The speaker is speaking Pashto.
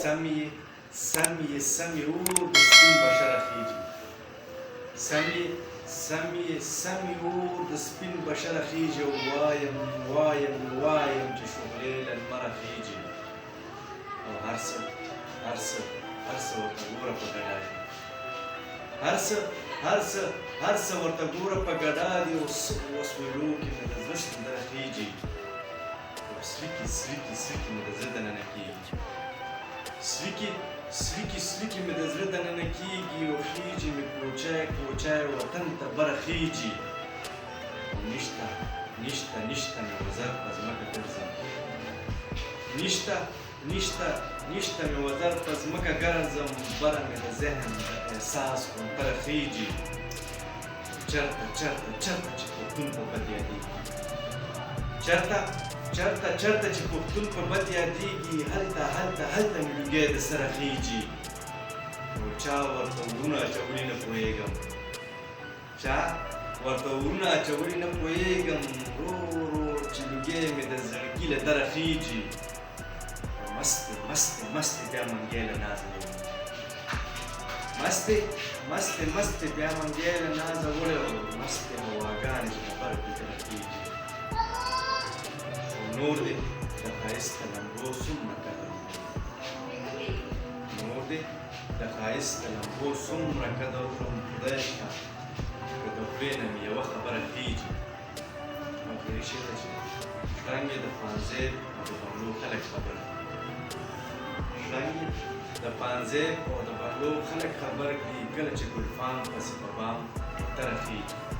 سم یې اور د سپین بشر خیږي سم یې اور د سپین بشر خیږي او وایم چې شغلې له لمره خیږي او هر څه ورته ګوره په ګډا دي هر څه ورته ګوره په ګډا دي او وسوېدو کې مې د زړه سندره خیږي او سلیکي مې د زړه دننه کېږي سلیکي مې د زړه دننه کېږي او خیږي مې کوچی وطن ته بره خیږي او نشته مې وزر په ځمکه ګرځم نشته مې وزر په ځمکه ګرځم بره مې د ذهن د احساس غونټره خیږي چرته چې پښتون په بد یادېږي چرته چې پښتون په بد یادېږي هلته مې لوګی د سره خیږي نو چا ورته ورونه اچولي نه پوهېږم ورو چې لوګی مې د زړګي له دره خیږي مستې بیا منګی له نازه وړي مستې بیا منګی له نازه وړي او مستې هواګانې چې د بر فکره کېږي او نور دې د ښایسته لمبو څومره قدر وکړم خدای شته که د خولې نه مې یوه خبره خیږي آخري شعر دی چې شرنګ یې د پانزیب او د بنګلو خلک خبر کړي کله چې ګلفام پسې په بام تره خیږي